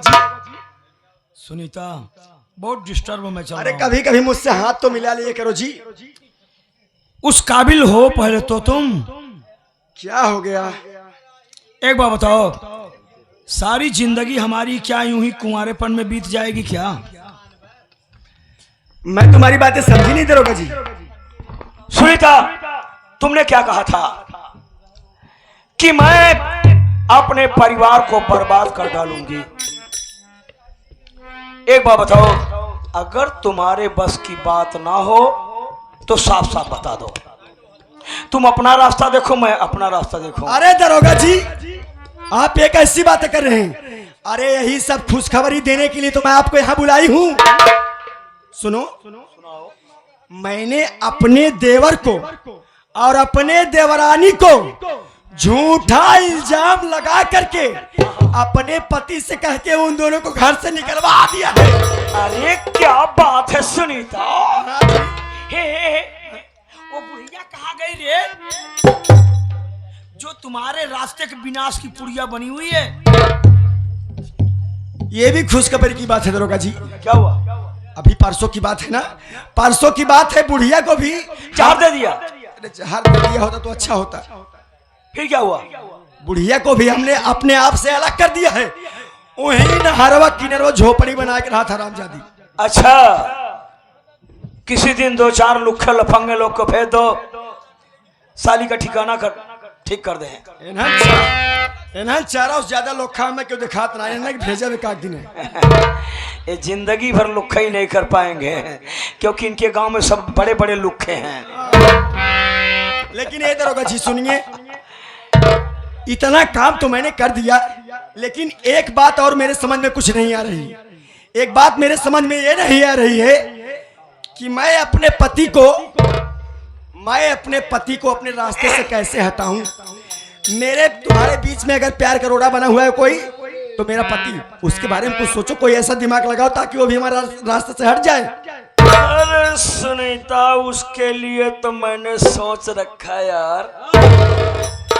दरोगा जी? सुनीता बहुत डिस्टर्ब में चल अरे रहा हूं। कभी कभी मुझसे हाथ तो मिला लिए करो जी। उस काबिल हो पहले तो तुम। क्या हो गया? एक बात बताओ, सारी जिंदगी हमारी क्या यूं ही कुंवारेपन में बीत जाएगी क्या? मैं तुम्हारी बातें समझी नहीं दरोगा जी। सुनीता, तुमने क्या कहा था कि मैं अपने परिवार को बर्बाद कर डालूंगी। एक बात बताओ, अगर तुम्हारे बस की बात ना हो तो साफ साफ बता दो। तुम अपना रास्ता देखो, मैं अपना रास्ता देखूं। अरे दरोगा जी, आप एक ऐसी बातें कर रहे हैं। अरे यही सब खुशखबरी देने के लिए तो मैं आपको यहाँ बुलाई हूँ। सुनो, मैंने अपने देवर को और अपने देवरानी को झूठा इल्जाम लगा करके अपने पति से कह के उन दोनों को घर से निकलवा दिया है। अरे क्या बात है सुनीता। हे, वो बुढ़िया कहाँ गई रे जो तुम्हारे रास्ते के विनाश की पुड़िया बनी हुई है? ये भी खुशखबरी की बात है दरोगा जी। क्या हुआ? अभी परसों की बात है ना, परसों की बात है। बुढ़िया को भी चार दे दिया। अरे जहर दे दिया होता तो अच्छा होता। फिर क्या हुआ? बुढ़िया को भी हमने अपने आप से अलग कर दिया है। वही नहरवा किनरवा झोपड़ी बना के रहा था रामजादी। अच्छा, किसी दिन दो चार लुखे लफंगे लोग को भेज दो, साली का ठिकाना ठीक कर दे। इन्हें चारा उस ज्यादा लोखा में क्यों दिखात ना, इन्हें भेजा भी काट दिन है। ये जिंदगी भर लुखा ही नहीं कर पाएंगे क्योंकि इनके गांव में सब बड़े बड़े लुखे हैं। लेकिन ये दरोगा जी सुनिए, इतना काम तो मैंने कर दिया, लेकिन एक बात और मेरे समझ में कुछ नहीं आ रही। एक बात मेरे समझ में ये नहीं आ रही है कि मैं अपने पति को अपने रास्ते से कैसे हटाऊं। मेरे तुम्हारे बीच में अगर प्यार का रोड़ा बना हुआ है कोई, तो मेरा पति, उसके बारे में कुछ सोचो, कोई ऐसा दिमाग लगाओ ताकि वो भी हमारा रास्ते से हट जाए। अरे सुनीता, उसके लिए तो मैंने सोच रखा यार।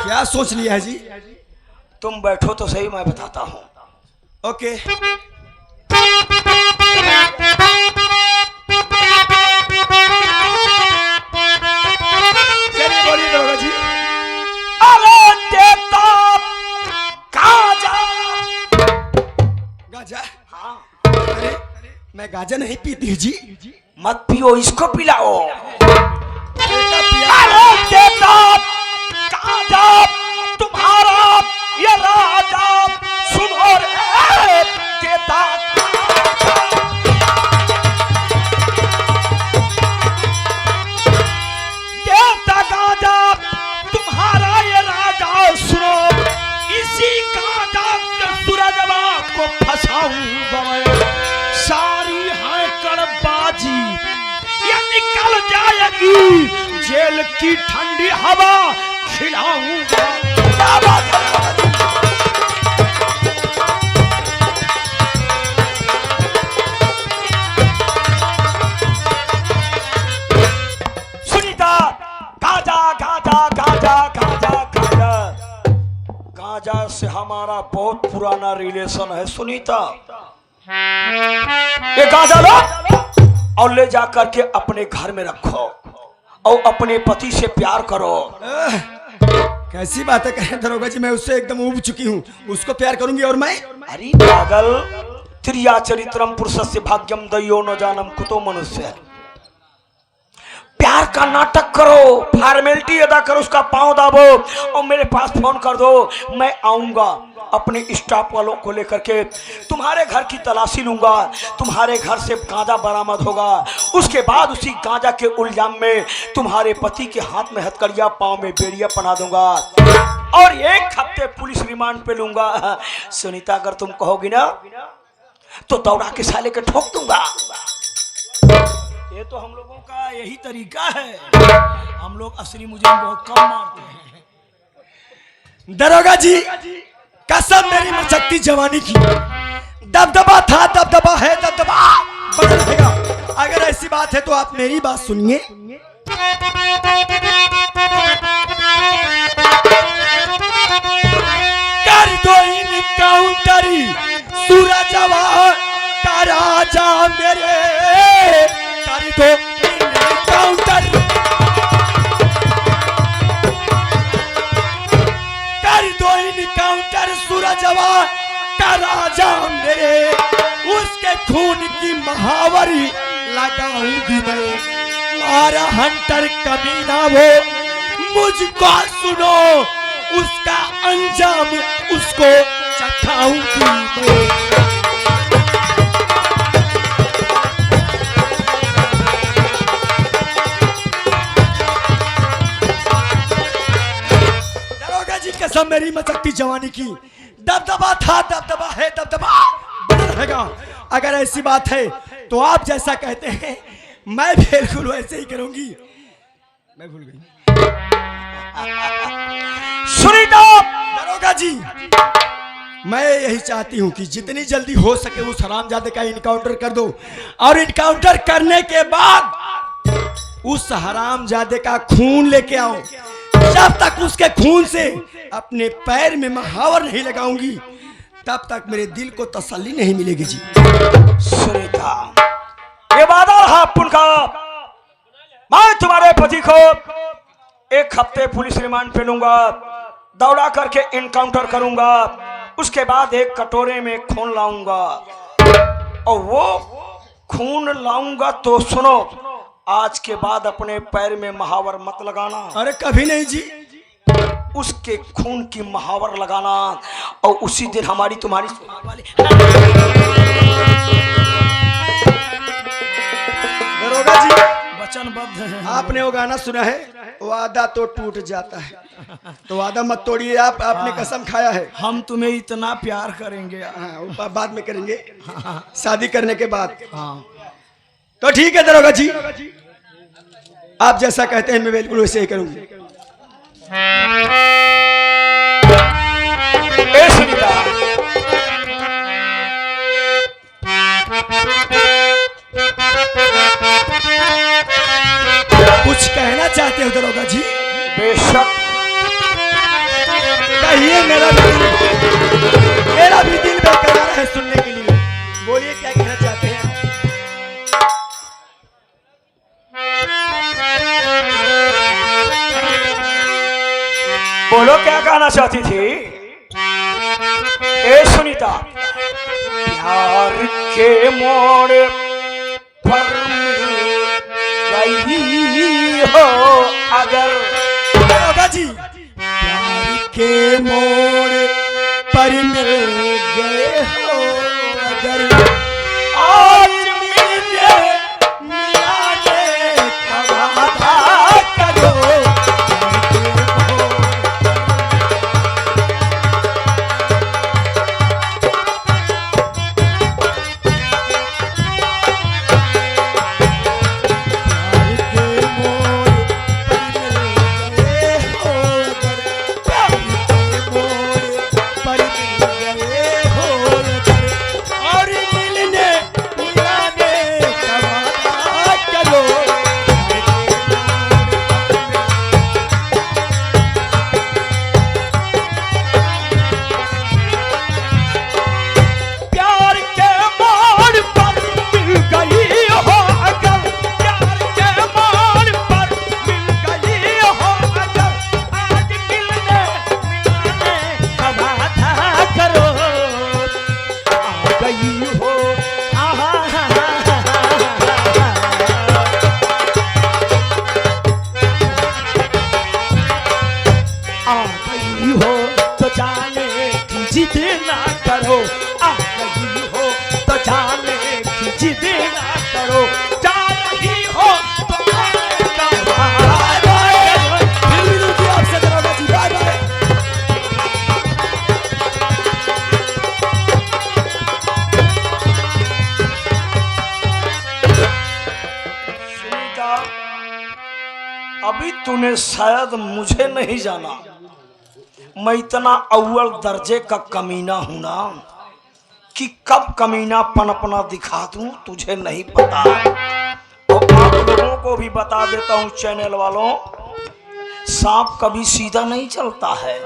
क्या सोच लिया है जी? तुम बैठो तो सही, मैं बताता हूँ। ओके। चलिए बोलिए दरोगा जी। अरे देता गाजा। गाजा? हाँ। अरे मैं गाजा नहीं पीती जी। मत पियो, इसको पिलाओ। पिया। अरे देता गाजा, तुम्हारा ये राजा सुनो रे। देता गाजा, तुम्हारा ये राजा सुनो। इसी गाजा के सूरजवा को फंसाऊंगा मैं। सारी है कड़बाजी ये निकल जाएगी, जेल की ठंडी हवा खिलाऊंगा। क्या बात है? Sunita, Gaza Gaza Gaza Gaza Gaza Gaza से हमारा बहुत पुराना रिलेशन है सुनीता। ये गाजा लो और ले जाकर के अपने घर में रखो और अपने पति से प्यार करो। कैसी बातें करें दरोगा जी, मैं उससे एकदम उब चुकी हूँ। उसको प्यार करूंगी और मैं? अरे पागल, त्रिया चरित्रम पुरुषस्य भाग्यम दयो न जानम कुतो मनुष्य। प्यार का नाटक करो, फॉर्मेलिटी अदा करो, उसका पांव दाबो और मेरे पास फोन कर दो। मैं आऊंगा अपने स्टाफ वालों को लेकर के, तुम्हारे घर की तलाशी लूंगा, तुम्हारे घर से गांजा बरामद होगा। उसके बाद उसी गांजा के इल्जाम में तुम्हारे पति के हाथ में हथकड़िया, पांव में बेड़िया पहना दूंगा और 1 हफ्ते पुलिस रिमांड पे लूंगा। सुनीता, अगर तुम कहोगी ना तो दौड़ा के साले के ठोक दूंगा। ये तो हम लोगों का यही तरीका है। हम लोग असली मुजरिम बहुत कम मारते हैं। दरोगा जी, कसम मेरी मचकती जवानी की, दबदबा था, दबदबा है, दबदबा बना रहेगा। अगर ऐसी बात है तो आप मेरी बात सुनिए। कर दो इनकाउंटरी सूरजवा का राजा मेरे कर दो काउंटर, कर दो इनकाउंटर सूरजवा का राजा मेरे, उसके खून की महावरी लगाऊंगी मैं, मारा हंटर कमीना वो मुझको सुनो, उसका अंजाम उसको चखाऊंगी मैं। दरोगा जी कसम मेरी मचकती जवानी की, दबदबा था, दबदबा है, दबदबा बना रहेगा। अगर ऐसी बात है तो आप जैसा कहते हैं मैं बिल्कुल वैसे ही करूंगी। मैं भूल गई। सुनीता, दरोगा जी मैं यही चाहती हूं कि जितनी जल्दी हो सके उस हरामजादे का इनकाउंटर कर दो, और इनकाउंटर करने के बाद उस हरामजादे का खून लेके आओ। जब तक उसके खून से अपने पैर में महावर नहीं लगाऊंगी तब तक मेरे दिल को तसल्ली नहीं मिलेगी जी। सुनीता, ये वादा रहा अपन का, मैं तुम्हारे पति को 1 हफ्ते पुलिस रिमांड पे लूंगा, दौड़ा करके इनकाउंटर करूंगा, उसके बाद एक कटोरे में खून लाऊंगा, और वो खून लाऊंगा तो सुनो, आज के बाद अपने पैर में महावर मत लगाना। अरे कभी नहीं जी। उसके खून की महावर लगाना, और उसी दिन हमारी तुम्हारी वाली। दरोगा जी वचनबद्ध है। आपने वो गाना सुना है, वादा तो टूट जाता है, तो वादा मत तोड़िए। आपने कसम खाया है। हम तुम्हें इतना प्यार करेंगे। हाँ, वो बाद में करेंगे, शादी करने के बाद। हाँ, तो ठीक है दरोगा जी, आप जैसा कहते हैं मैं बिल्कुल वैसे ही करूंगी। ए सुनीता, कुछ कहना चाहते हो दरोगा जी? बेशक कहिए, मेरा भी दिल बेकरार है सुनने के लिए। बोलिए क्या कहना चाहते हैं? बोलो क्या कहना चाहती थी? ए सुनीता, प्यार के मोड़ पर गई हो अगर, दरोगा जी प्यार के मोड़ पर मिल गए हो अगर, आज मिलने मिलाने का वादा करो। अभी तूने शायद मुझे नहीं जाना, मैं इतना अव्वल दर्जे का कमीना हूं ना कि कब कमीनापन अपना दिखा दूं तुझे नहीं पता। और आप लोगों को भी बता देता हूं, चैनल वालों, सांप कभी सीधा नहीं चलता है।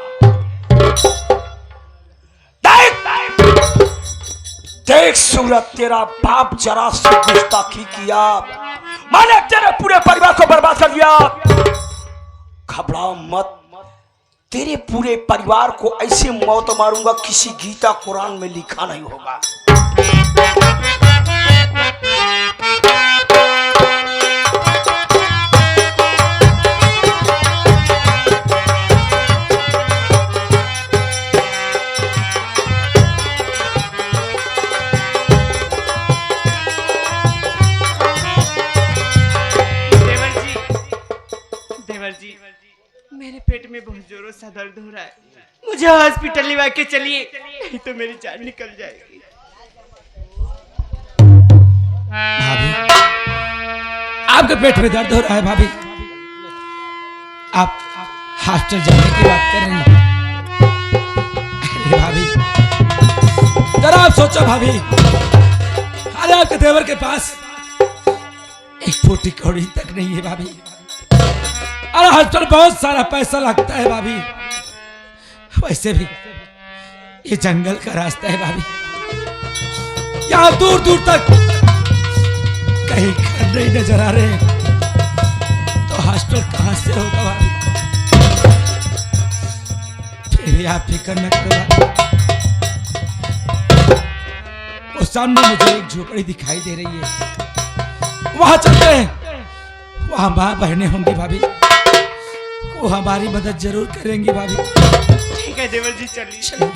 देख सूरत, तेरा बाप जरा सी गुस्ताखी किया, मैंने तेरे पूरे परिवार को बर्बाद कर दिया। घबरा मत, तेरे पूरे परिवार को ऐसे मौत मारूंगा किसी गीता कुरान में लिखा नहीं होगा। मेरे पेट में बहुत जोरों से दर्द हो रहा है, मुझे हॉस्पिटल ले के चलिए, नहीं तो मेरी जान निकल जाएगी। भाभी, आपके पेट में दर्द हो रहा है भाभी? आप हॉस्टल जाने की बात कर रही हैं? अरे भाभी, जरा आप सोचो भाभी, अरे आपके देवर के पास एक फूटी कौड़ी तक नहीं है भाभी। अरे हॉस्टल बहुत सारा पैसा लगता है भाभी। वैसे भी ये जंगल का रास्ता है भाभी, यहाँ दूर दूर तक कहीं घर नहीं नजर आ रहे, तो हॉस्टल कहां से होगा भाभी? फिर आप फिक्र न करो भाभी। वो सामने मुझे एक झोपड़ी दिखाई दे रही है, वहां चलते हैं। वहां मां बहनें होंगी भाभी, वो हमारी मदद जरूर करेंगी भाभी। ठीक है देवर जी, चलिए।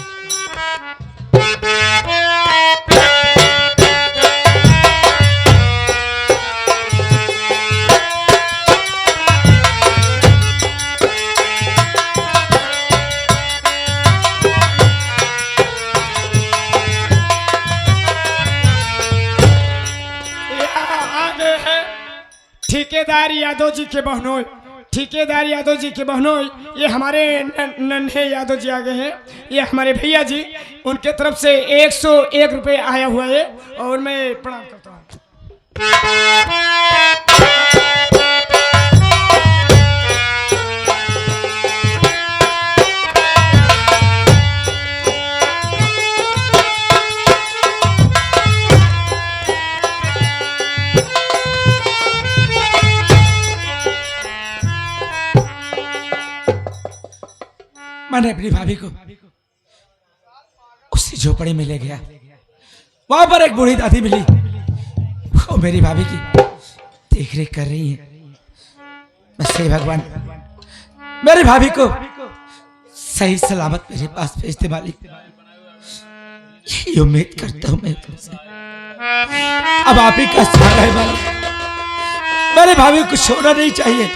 ठेकेदार यादव जी के बहनोई, ठेकेदार यादव जी के बहनोई, ये हमारे नन्हे यादव जी आ गए हैं। ये हमारे भैया जी, उनके तरफ से 101 रुपये आया हुआ है और मैं प्रणाम करता हूँ। मैंने अपनी भाभी को उसी झोपड़ी में ले गया, वहां पर एक बूढ़ी दादी मिली, वो मेरी भाभी की देख रेख कर रही है। बस हे भगवान, मेरी भाभी को सही सलामत मेरे पास भेज दे मालिक, यही उम्मीद करता हूं मैं तुमसे। अब आप ही का सहारा है मालिक, मेरी भाभी को छोड़ना नहीं चाहिए,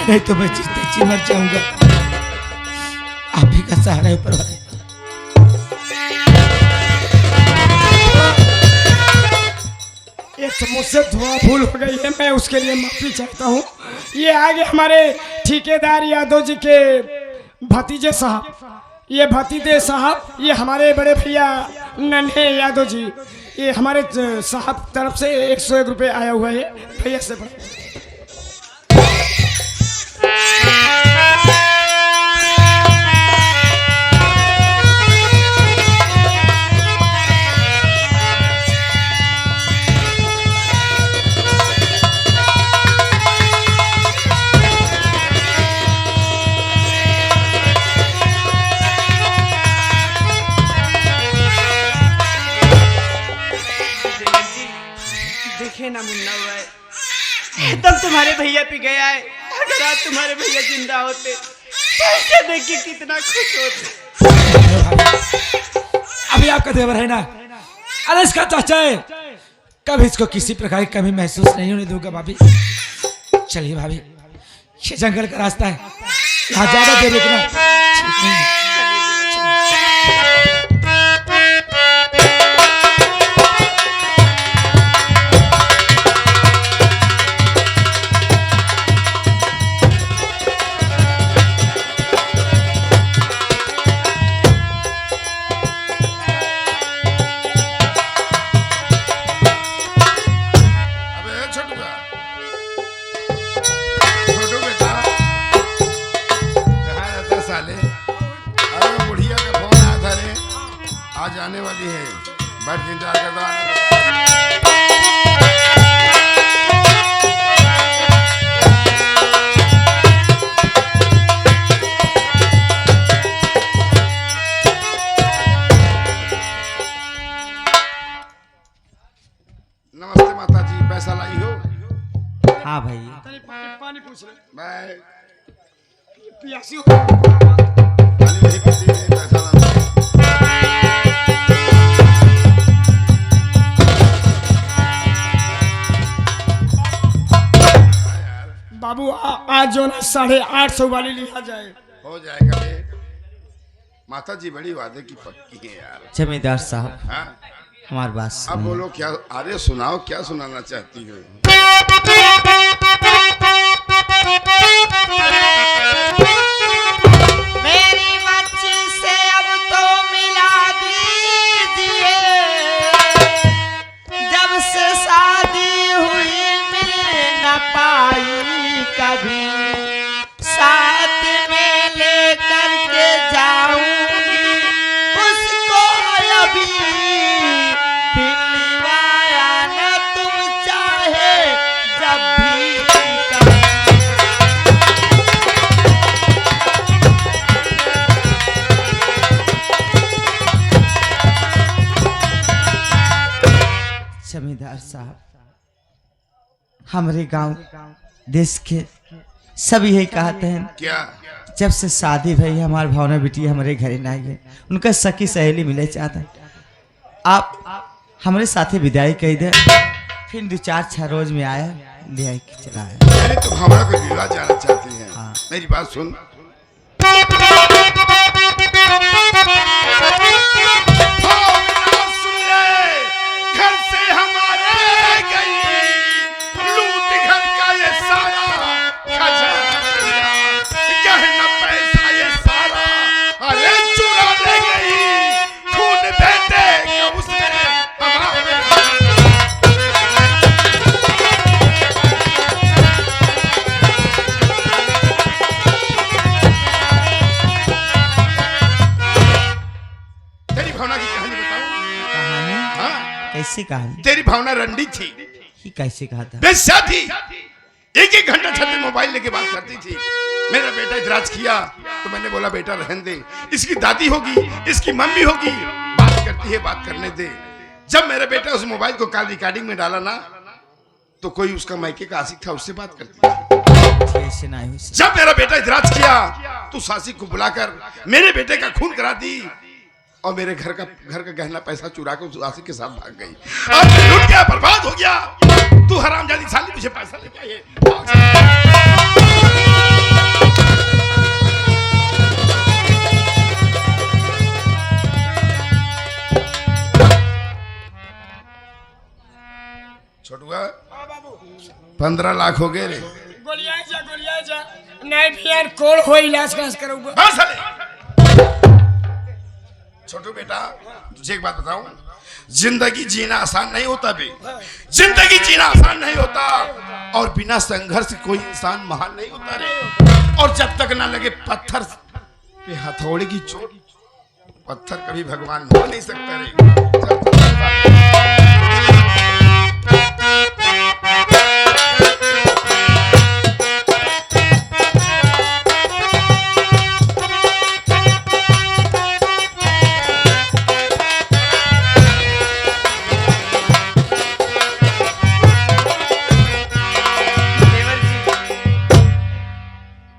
नहीं तो मैं जीते जी मर जाऊंगा। आप ही का सहारा है ऊपर वाले। एक मुझसे धुआं फूल हो गई है, मैं उसके लिए माफी चाहता हूँ। ये आगे हमारे ठेकेदार यादव जी के भतीजे साहब, ये भतीजे साहब, ये हमारे बड़े भैया नन्हे यादव जी, ये हमारे साहब तरफ से 101 रुपये आया हुआ है भैया से। देखे ना मुन्ना हुआ है, एकदम तुम्हारे भैया पे गया है। अगर आज तुम्हारे भैया जिंदा होते तो इसे देख के कितना खुश होते। अभी आपका देवर है ना, अरे इसका चाचा है, कभी इसको किसी प्रकार की कमी महसूस नहीं होने दूंगा भाभी। चलिए भाभी, ये जंगल का रास्ता है, यहाँ ज्यादा देर रुकना ठीक नहीं है। बैठ के इंतजार करता हूँ। नमस्ते माता जी, पैसा लाई हो? हाँ भाई पानी पूछ ले, मैं प्यासी हो। पानी नहीं पीती, नहीं पैसा ला। बाबू आज जो ना 850 वाली लिया जाए। हो जाएगा रे। माता जी बड़ी वादे की पक्की है यार। जमींदार साहब हाँ? हमारी बात अब सुनिए। बोलो क्या? अरे सुनाओ, क्या सुनाना चाहती हो? मेरी बच्ची से अब तो मिला दीजिए, जब से शादी हुई मिल न पाई कभी, साथ में लेकर के जाऊंगी उसको अभी, दिलवाया न तुम चाहे जब भी कभी। जमींदार साहब हमारे गांव देश के सब यही कहते हैं, क्या? जब से शादी भई हमारे भावना बेटी हमारे घरे ना आई है, उनका सखी सहेली मिले चाहता है। आप हमारे साथे विदाई कह दे, फिर 2-4 रोज में आया ले आई के चला आया। अरे तुम हमारा कोई विवाह जाना चाहती हैं? हाँ। मेरी बात सुन। घर से हमारे गई, लूट घर का ये सारा खजाना, गहना पैसा ये सारा अरे चुरा ले गई, खून बेटे का उसने हमारे। तेरी भावना की कहानी बताऊं? कहानी? हाँ? कैसी कहानी? तेरी भावना रंडी थी, ही कैसे कहा था? बेस्या थी, 1-1 घंटा छत में मोबाइल लेके बात करती थी। मेरा बेटा इतराज किया तो मैंने बोला बेटा रहने दे, इसकी दादी होगी, इसकी मम्मी होगी, बात करती है, बात करने दे। जब मेरा बेटा उस मोबाइल को कॉल रिकॉर्डिंग में डाला ना, तो कोई उसका मायके का आशिक था, उससे बात करती थी। कैसे ना हुई? जब मेरा बेटा इतराज किया तो सासी को बुलाकर मेरे बेटे का खून करा दी और मेरे घर का गहना पैसा चुरा कर उस सासी के साथ भाग गई। अब मैं लूट गया, बर्बाद हो गया। तू हरामजादी साली मुझे पैसा लेके आई है। छोटुआ 15 लाख हो गए रे। गोलियां जा नहीं भी यार कोड़ हो इलाज कास करूंगा। हाँ साले। छोटू बेटा तुझे एक बात बताऊं, जिंदगी जीना आसान नहीं होता बे, जिंदगी जीना आसान नहीं होता, और बिना संघर्ष कोई इंसान महान नहीं होता रे। और जब तक ना लगे पत्थर पे हथौड़े की चोट, पत्थर कभी भगवान हो नहीं सकता रे।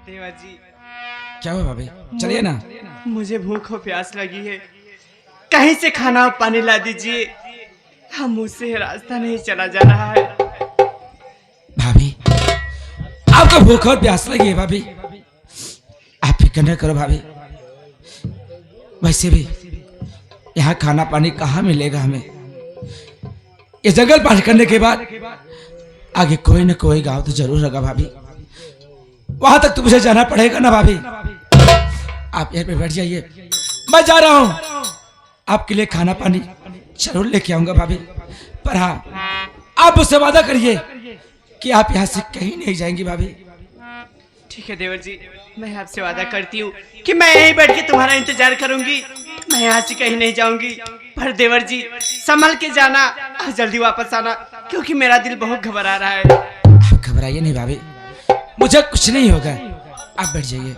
देवर जी क्या हुआ भाभी? चलिए ना। मुझे भूख और प्यास लगी है, कहीं से खाना और पानी ला दीजिए, हम मुझसे रास्ता नहीं चला जा रहा है। भाभी आपको भूख और प्यास लगी है भाभी? आप फिक्र न करो भाभी, वैसे भी यहाँ खाना पानी कहाँ मिलेगा हमें? ये जंगल पार करने के बाद आगे कोई न कोई गांव तो जरूर होगा भाभी, वहां तक तो मुझे जाना पड़ेगा ना भाभी। आप यहाँ पे बैठ जाइए, मैं जा रहा हूँ, आपके लिए खाना पानी जरूर लेके आऊंगा भाभी। पर हाँ, आप मुझसे वादा करिए कि आप यहाँ से कहीं नहीं जाएंगी भाभी। ठीक है देवर जी, मैं आपसे वादा करती हूँ कि मैं यहीं बैठ के तुम्हारा इंतजार करूंगी, मैं यहाँ से कहीं नहीं जाऊंगी, पर देवर जी संभल के जाना और जल्दी वापस आना, क्योंकि मेरा दिल बहुत घबरा रहा है। आप घबराइए नहीं भाभी, मुझे कुछ नहीं होगा, आप बैठ जाइए।